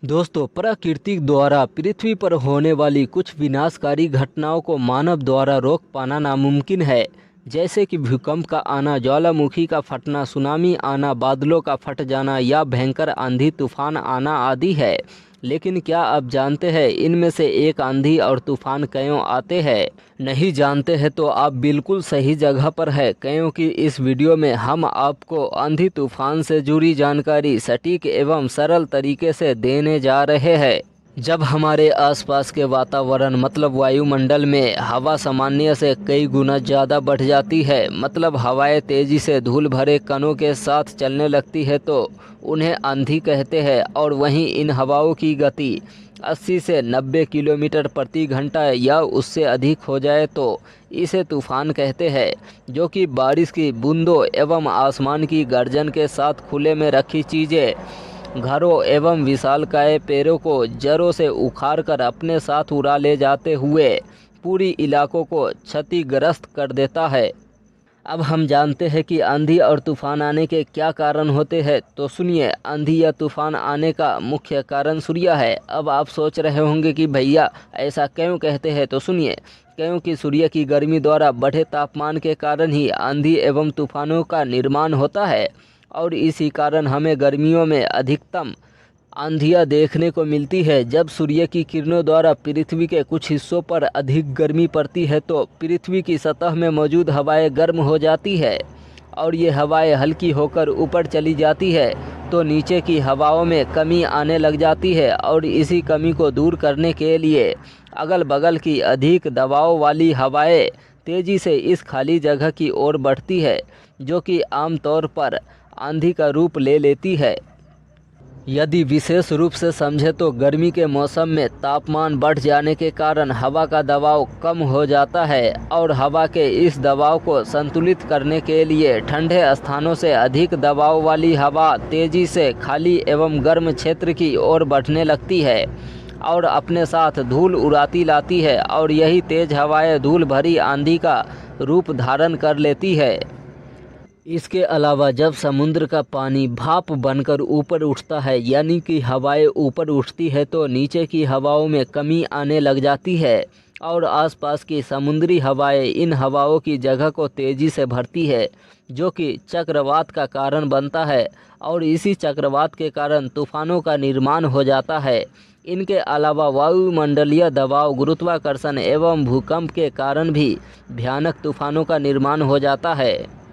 दोस्तों, प्रकृति द्वारा पृथ्वी पर होने वाली कुछ विनाशकारी घटनाओं को मानव द्वारा रोक पाना नामुमकिन है। जैसे कि भूकंप का आना, ज्वालामुखी का फटना, सुनामी आना, बादलों का फट जाना या भयंकर आंधी तूफान आना आदि है। लेकिन क्या आप जानते हैं इनमें से एक आंधी और तूफान क्यों आते हैं? नहीं जानते हैं तो आप बिल्कुल सही जगह पर है, क्योंकि इस वीडियो में हम आपको आंधी तूफान से जुड़ी जानकारी सटीक एवं सरल तरीके से देने जा रहे हैं। जब हमारे आसपास के वातावरण मतलब वायुमंडल में हवा सामान्य से कई गुना ज़्यादा बढ़ जाती है, मतलब हवाएं तेज़ी से धूल भरे कणों के साथ चलने लगती है, तो उन्हें आंधी कहते हैं। और वहीं इन हवाओं की गति 80 से 90 किलोमीटर प्रति घंटा या उससे अधिक हो जाए तो इसे तूफान कहते हैं, जो कि बारिश की बूंदों एवं आसमान की गर्जन के साथ खुले में रखी चीज़ें, घरों एवं विशालकाय पेड़ों को जड़ों से उखाड़कर अपने साथ उड़ा ले जाते हुए पूरी इलाकों को क्षतिग्रस्त कर देता है। अब हम जानते हैं कि आंधी और तूफान आने के क्या कारण होते हैं, तो सुनिए। आंधी या तूफान आने का मुख्य कारण सूर्य है। अब आप सोच रहे होंगे कि भैया ऐसा क्यों कहते हैं, तो सुनिए। क्योंकि सूर्य की गर्मी द्वारा बढ़े तापमान के कारण ही आंधी एवं तूफानों का निर्माण होता है, और इसी कारण हमें गर्मियों में अधिकतम आंधियाँ देखने को मिलती है। जब सूर्य की किरणों द्वारा पृथ्वी के कुछ हिस्सों पर अधिक गर्मी पड़ती है तो पृथ्वी की सतह में मौजूद हवाएं गर्म हो जाती है, और ये हवाएं हल्की होकर ऊपर चली जाती है, तो नीचे की हवाओं में कमी आने लग जाती है। और इसी कमी को दूर करने के लिए अगल बगल की अधिक दबाव वाली हवाएं तेज़ी से इस खाली जगह की ओर बढ़ती है, जो कि आमतौर पर आंधी का रूप ले लेती है। यदि विशेष रूप से समझे तो गर्मी के मौसम में तापमान बढ़ जाने के कारण हवा का दबाव कम हो जाता है, और हवा के इस दबाव को संतुलित करने के लिए ठंडे स्थानों से अधिक दबाव वाली हवा तेजी से खाली एवं गर्म क्षेत्र की ओर बढ़ने लगती है और अपने साथ धूल उड़ाती लाती है, और यही तेज हवाएं धूल भरी आंधी का रूप धारण कर लेती है। इसके अलावा जब समुद्र का पानी भाप बनकर ऊपर उठता है, यानी कि हवाएं ऊपर उठती है, तो नीचे की हवाओं में कमी आने लग जाती है, और आसपास की समुद्री हवाएं इन हवाओं की जगह को तेज़ी से भरती है, जो कि चक्रवात का कारण बनता है। और इसी चक्रवात के कारण तूफानों का निर्माण हो जाता है। इनके अलावा वायुमंडलीय दबाव, गुरुत्वाकर्षण एवं भूकंप के कारण भी भयानक तूफानों का निर्माण हो जाता है।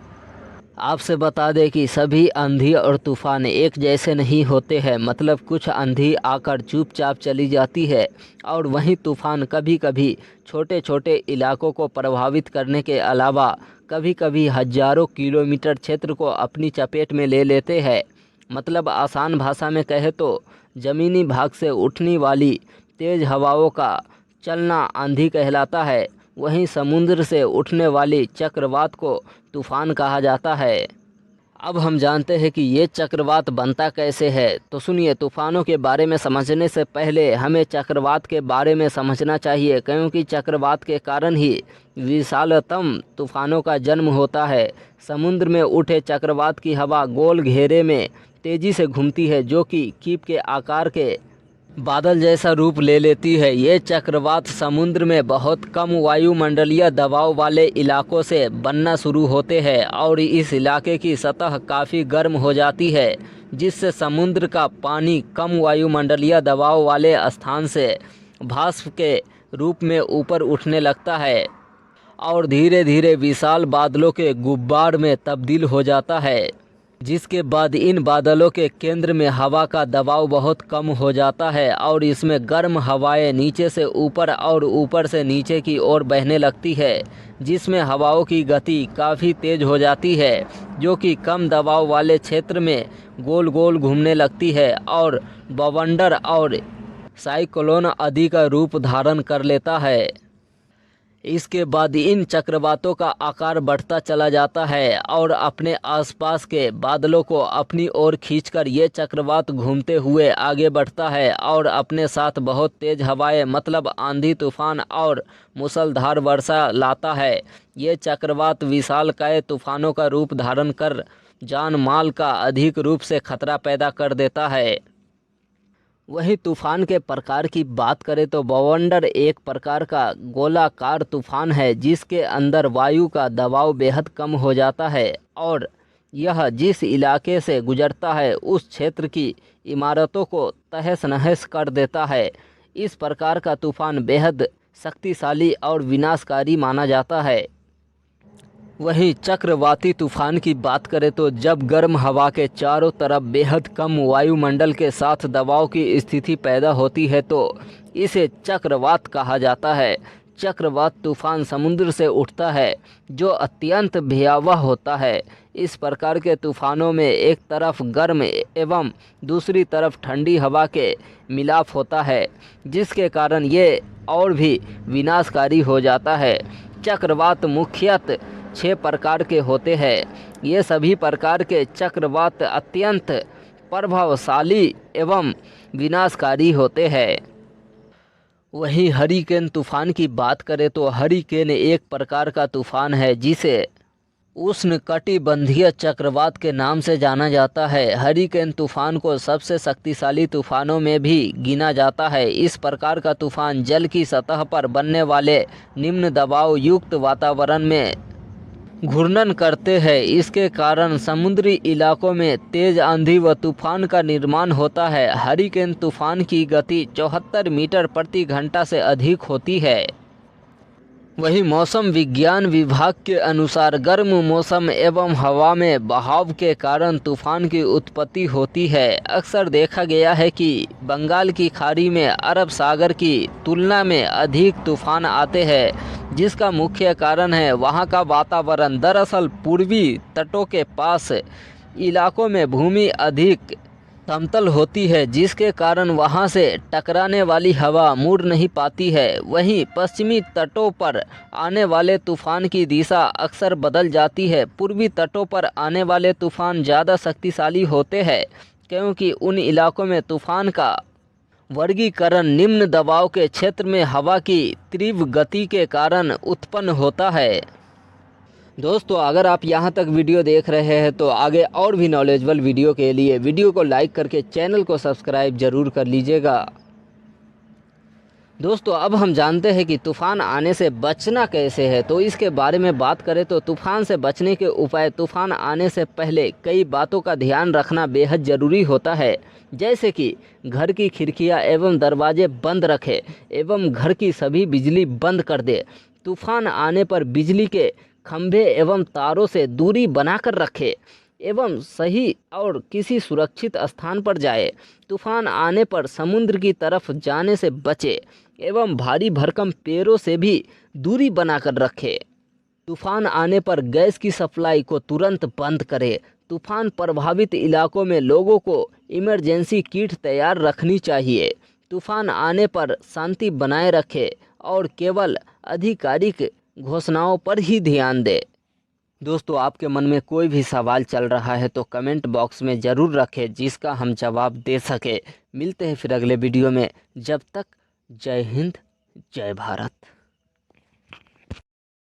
आपसे बता दें कि सभी आंधी और तूफान एक जैसे नहीं होते हैं, मतलब कुछ आंधी आकर चुपचाप चली जाती है, और वहीं तूफान कभी कभी छोटे छोटे इलाकों को प्रभावित करने के अलावा कभी कभी हजारों किलोमीटर क्षेत्र को अपनी चपेट में ले लेते हैं। मतलब आसान भाषा में कहे तो ज़मीनी भाग से उठने वाली तेज़ हवाओं का चलना आंधी कहलाता है। वहीं समुद्र से उठने वाली चक्रवात को तूफान कहा जाता है। अब हम जानते हैं कि ये चक्रवात बनता कैसे है, तो सुनिए। तूफानों के बारे में समझने से पहले हमें चक्रवात के बारे में समझना चाहिए, क्योंकि चक्रवात के कारण ही विशालतम तूफानों का जन्म होता है। समुद्र में उठे चक्रवात की हवा गोल घेरे में तेज़ी से घूमती है, जो कि कीप के आकार के बादल जैसा रूप ले लेती है। ये चक्रवात समुद्र में बहुत कम वायुमंडलीय दबाव वाले इलाकों से बनना शुरू होते हैं, और इस इलाके की सतह काफ़ी गर्म हो जाती है, जिससे समुद्र का पानी कम वायुमंडलीय दबाव वाले स्थान से भाप के रूप में ऊपर उठने लगता है, और धीरे धीरे विशाल बादलों के गुब्बार में तब्दील हो जाता है, जिसके बाद इन बादलों के केंद्र में हवा का दबाव बहुत कम हो जाता है, और इसमें गर्म हवाएं नीचे से ऊपर और ऊपर से नीचे की ओर बहने लगती है, जिसमें हवाओं की गति काफ़ी तेज़ हो जाती है, जो कि कम दबाव वाले क्षेत्र में गोल गोल घूमने लगती है और बवंडर और साइक्लोन आदि का रूप धारण कर लेता है। इसके बाद इन चक्रवातों का आकार बढ़ता चला जाता है और अपने आसपास के बादलों को अपनी ओर खींचकर ये चक्रवात घूमते हुए आगे बढ़ता है, और अपने साथ बहुत तेज़ हवाएं मतलब आंधी तूफान और मूसलाधार वर्षा लाता है। ये चक्रवात विशालकाय तूफानों का रूप धारण कर जान माल का अधिक रूप से खतरा पैदा कर देता है। वहीं तूफान के प्रकार की बात करें तो बवंडर एक प्रकार का गोलाकार तूफान है जिसके अंदर वायु का दबाव बेहद कम हो जाता है और यह जिस इलाके से गुजरता है उस क्षेत्र की इमारतों को तहस नहस कर देता है। इस प्रकार का तूफान बेहद शक्तिशाली और विनाशकारी माना जाता है। वहीं चक्रवाती तूफान की बात करें तो जब गर्म हवा के चारों तरफ बेहद कम वायुमंडल के साथ दबाव की स्थिति पैदा होती है तो इसे चक्रवात कहा जाता है। चक्रवात तूफान समुद्र से उठता है जो अत्यंत भयावह होता है। इस प्रकार के तूफानों में एक तरफ गर्म एवं दूसरी तरफ ठंडी हवा के मिलाप होता है जिसके कारण ये और भी विनाशकारी हो जाता है। चक्रवात मुख्यतः 6 प्रकार के होते हैं। ये सभी प्रकार के चक्रवात अत्यंत प्रभावशाली एवं विनाशकारी होते हैं। वहीं हरिकेन तूफान की बात करें तो हरिकेन एक प्रकार का तूफान है जिसे उष्णकटिबंधीय चक्रवात के नाम से जाना जाता है। हरिकेन तूफान को सबसे शक्तिशाली तूफानों में भी गिना जाता है। इस प्रकार का तूफान जल की सतह पर बनने वाले निम्न दबाव युक्त वातावरण में घूर्णन करते हैं। इसके कारण समुद्री इलाकों में तेज आंधी व तूफान का निर्माण होता है। हरिकेन तूफान की गति 74 मीटर प्रति घंटा से अधिक होती है। वहीं मौसम विज्ञान विभाग के अनुसार गर्म मौसम एवं हवा में बहाव के कारण तूफान की उत्पत्ति होती है। अक्सर देखा गया है कि बंगाल की खाड़ी में अरब सागर की तुलना में अधिक तूफान आते हैं जिसका मुख्य कारण है वहां का वातावरण। दरअसल पूर्वी तटों के पास इलाकों में भूमि अधिक समतल होती है जिसके कारण वहां से टकराने वाली हवा मुड़ नहीं पाती है। वहीं पश्चिमी तटों पर आने वाले तूफान की दिशा अक्सर बदल जाती है। पूर्वी तटों पर आने वाले तूफान ज़्यादा शक्तिशाली होते हैं क्योंकि उन इलाकों में तूफान का वर्गीकरण निम्न दबाव के क्षेत्र में हवा की तीव्र गति के कारण उत्पन्न होता है। दोस्तों अगर आप यहां तक वीडियो देख रहे हैं तो आगे और भी नॉलेजेबल वीडियो के लिए वीडियो को लाइक करके चैनल को सब्सक्राइब जरूर कर लीजिएगा। दोस्तों अब हम जानते हैं कि तूफ़ान आने से बचना कैसे है, तो इसके बारे में बात करें तो तूफ़ान से बचने के उपाय। तूफ़ान आने से पहले कई बातों का ध्यान रखना बेहद ज़रूरी होता है, जैसे कि घर की खिड़कियां एवं दरवाजे बंद रखें एवं घर की सभी बिजली बंद कर दे। तूफ़ान आने पर बिजली के खंभे एवं तारों से दूरी बनाकर रखें एवं सही और किसी सुरक्षित स्थान पर जाए। तूफान आने पर समुद्र की तरफ जाने से बचे एवं भारी भरकम पेड़ों से भी दूरी बनाकर रखें। तूफान आने पर गैस की सप्लाई को तुरंत बंद करें। तूफान प्रभावित इलाकों में लोगों को इमरजेंसी किट तैयार रखनी चाहिए। तूफान आने पर शांति बनाए रखें और केवल आधिकारिक घोषणाओं पर ही ध्यान दें। दोस्तों आपके मन में कोई भी सवाल चल रहा है तो कमेंट बॉक्स में ज़रूर रखें जिसका हम जवाब दे सके। मिलते हैं फिर अगले वीडियो में। जब तक जय हिंद जय भारत।